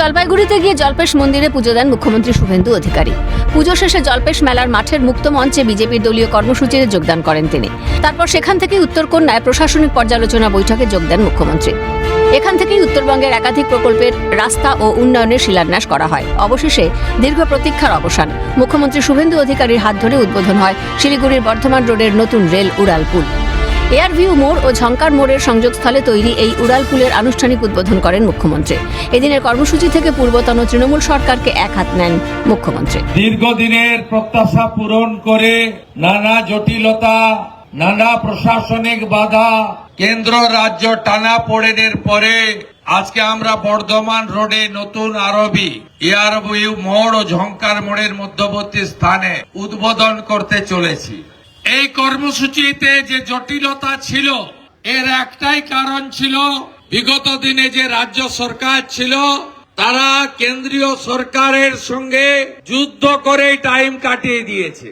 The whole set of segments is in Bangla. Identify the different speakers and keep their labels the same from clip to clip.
Speaker 1: জলপাইগুড়িতে গিয়ে জল্পেশ মন্দিরে পুজো দেন মুখ্যমন্ত্রী শুভেন্দু অধিকারী। পুজো শেষে জল্পেশ মেলার মাঠের মুক্ত মঞ্চে বিজেপির দলীয় কর্মসূচিতে যোগদান করেন তিনি। তারপর সেখান থেকে উত্তরকন্যায় প্রশাসনিক পর্যালোচনা বৈঠকে যোগ দেন মুখ্যমন্ত্রী। এখান থেকেই উত্তরবঙ্গের একাধিক প্রকল্পের রাস্তা ও উন্নয়নের শিলান্যাস করা হয়। অবশেষে দীর্ঘ প্রতীক্ষার অবসান। মুখ্যমন্ত্রী শুভেন্দু অধিকারীর হাত ধরে উদ্বোধন হয় শিলিগুড়ির বর্ধমান রোডের নতুন রেল উড়ালপুল। এয়ারভিউ মোড় ও ঝঙ্কার মোড়ের সংযোগস্থলে তৈরি এই উড়ালপুলের আনুষ্ঠানিক উদ্বোধন করেন মুখ্যমন্ত্রী। এদিনের কর্মসূচি থেকে পূর্বতন তৃণমূল সরকারকে এক হাত নেন মুখ্যমন্ত্রী।
Speaker 2: দীর্ঘদিনের প্রত্যাশা পূরণ করে নানা জটিলতা, নানা প্রশাসনিক বাধা, কেন্দ্র রাজ্য টানাপোড়েনের পরে আজকে আমরা বর্ধমান রোডে নতুন এয়ারভিউ মোড় ও ঝঙ্কার মোড়ের মধ্যবর্তী স্থানে উদ্বোধন করতে চলেছি। এই কর্মসূচিতে যে জটিলতা ছিল এর একটাই কারণ ছিল, বিগত দিনে যে রাজ্য সরকার ছিল তারা কেন্দ্রীয় সরকারের সঙ্গে যুদ্ধ করে টাইম কাটিয়ে দিয়েছে।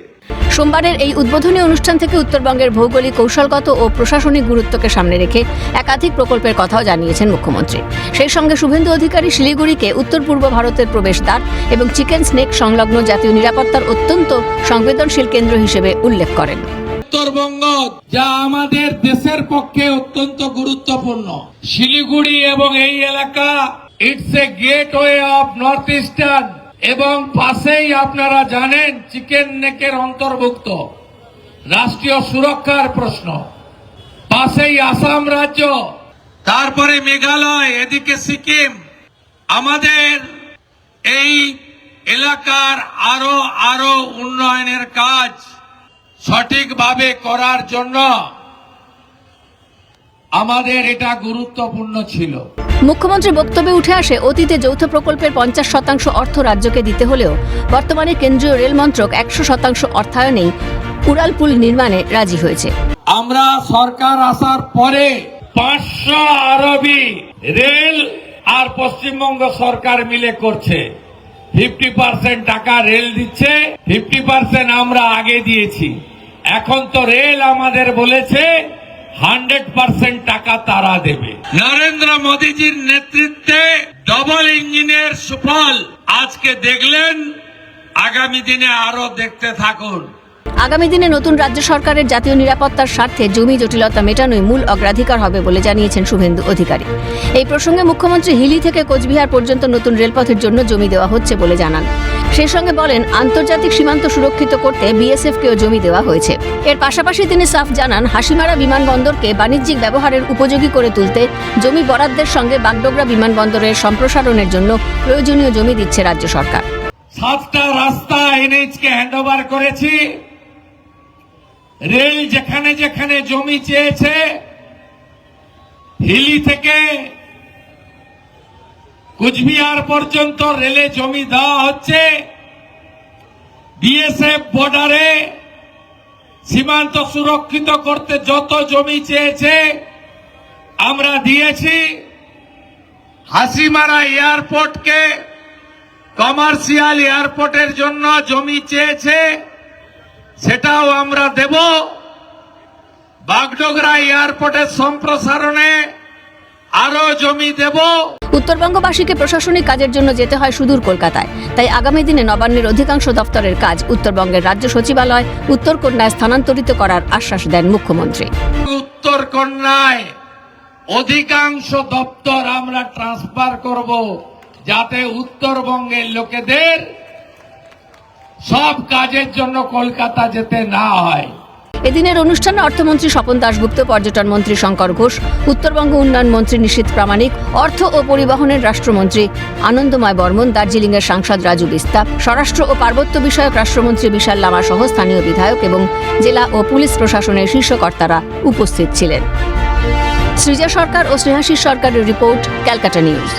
Speaker 1: সোমবারের এই উদ্বোধনী অনুষ্ঠান থেকে উত্তরবঙ্গের ভৌগোলিক, কৌশলগত ও প্রশাসনিক গুরুত্বকে সামনে রেখে একাধিক প্রকল্পের কথাও জানিয়েছেন মুখ্যমন্ত্রী। সেই সঙ্গে শুভেন্দু অধিকারী শিলিগুড়িকে উত্তর পূর্ব ভারতের প্রবেশদ্বার এবং চিকেন স্নেক সংলগ্ন জাতীয় নিরাপত্তার অত্যন্ত সংবেদনশীল কেন্দ্র হিসেবে উল্লেখ করেন।
Speaker 2: উত্তরবঙ্গ যা আমাদের দেশের পক্ষে অত্যন্ত গুরুত্বপূর্ণ, শিলিগুড়ি এবং এই এলাকা it's a gateway of north eastern, এবং পাশেই আপনারা জানেন চিকেন নেকের অন্তর্ভুক্ত, রাষ্ট্রীয় সুরক্ষার প্রশ্ন, পাশেই আসাম রাজ্য, তারপরে মেঘালয়, এদিকে সিকিম। আমাদের এই এলাকার আরো উন্নয়নের কাজ সঠিকভাবে করার জন্য আমাদের এটা গুরুত্বপূর্ণ ছিল।
Speaker 1: মুখ্যমন্ত্রীর বক্তব্যে উঠে আসে অতীতে যৌথ প্রকল্পের 50% অর্থ রাজ্যকে দিতে হলেও বর্তমানে কেন্দ্রীয় রেল মন্ত্রক 100% অর্থায়নেই উড়ালপুল নির্মাণে রাজি হয়েছে।
Speaker 2: আমরা সরকার আসার পরে 500 আরবি রেল আর পশ্চিমবঙ্গ সরকার মিলে করছে। 50% টাকা রেল দিচ্ছে, 50% আমরা আগে দিয়েছি। এখন তো রেল আমাদের বলেছে 100% টাকা তারা দেবে। নরেন্দ্র মোদীজির নেতৃত্বে ডবল ইঞ্জিনের সুফল আজকে দেখলেন, আগামী দিনে আরো দেখতে থাকুন।
Speaker 1: আগামী দিনে নতুন রাজ্য সরকারের জাতীয় নিরাপত্তার স্বার্থে জমি জটিলতা মেটানোই মূল অগ্রাধিকার হবে বলে জানিয়েছেন শুভেন্দু অধিকারী। এই প্রসঙ্গে মুখ্যমন্ত্রী হিলি থেকে কোচবিহার পর্যন্ত নতুন রেলপথের জন্য জমি দেওয়া হচ্ছে বলে জানান। সেই সঙ্গে বলেন, আন্তর্জাতিক সীমান্ত সুরক্ষিত করতে বিএসএফকেও জমি দেওয়া হয়েছে। এর পাশাপাশি তিনি সাফ জানান, হাসিমারা বিমানবন্দরকে বাণিজ্যিক ব্যবহারের উপযোগী করে তুলতে জমি বরাদ্দের সঙ্গে বাগডোগরা বিমানবন্দরের সম্প্রসারণের জন্য প্রয়োজনীয় জমি দিচ্ছে রাজ্য সরকার।
Speaker 2: 7টা রাস্তা এনএইচকে হ্যান্ডওভার করেছি। রেল যেখানে যেখানে জমি চেয়েছে, হিলি থেকে কুচবিহার পর্যন্ত রেলে জমি দেওয়া হচ্ছে। বিএসএফ বর্ডারে সীমান্ত সুরক্ষিত করতে যত জমি চেয়েছে আমরা দিয়েছি। হাসিমারা এয়ারপোর্টকে কমার্শিয়াল এয়ারপোর্টের জন্য জমি চেয়েছে, সেটাও আমরা দেব। বাগডোগরা এয়ারপোর্টের সম্প্রসারণে আরো জমি দেব।
Speaker 1: উত্তরবঙ্গবাসীকে প্রশাসনিক কাজের জন্য যেতে হয় সুদূর কলকাতায়। তাই আগামী দিনে নবান্নের অধিকাংশ দপ্তরের কাজ উত্তরবঙ্গের রাজ্য সচিবালয় উত্তরকন্যায় স্থানান্তরিত করার আশ্বাস দেন মুখ্যমন্ত্রী।
Speaker 2: উত্তরকন্যায় অধিকাংশ দপ্তর আমরা ট্রান্সফার করব, যাতে উত্তরবঙ্গের লোকেদের সব কাজের জন্য কলকাতা যেতে না হয়।
Speaker 1: এদিনের অনুষ্ঠানে অর্থমন্ত্রী স্বপন দাশগুপ্ত, পর্যটন মন্ত্রী শঙ্কর ঘোষ, উত্তরবঙ্গ উন্নয়ন মন্ত্রী নিশীথ প্রামাণিক, অর্থ ও পরিবহনের রাষ্ট্রমন্ত্রী আনন্দময় বর্মন, দার্জিলিংয়ের সাংসদ রাজু বিস্তা, স্বরাষ্ট্র ও পার্বত্য বিষয়ক রাষ্ট্রমন্ত্রী বিশাল লামা সহ স্থানীয় বিধায়ক এবং জেলা ও পুলিশ প্রশাসনের শীর্ষকর্তারা উপস্থিত ছিলেন। সৃজা সরকার ও স্নেহাশিস সরকারের রিপোর্ট, ক্যালকাটা নিউজ।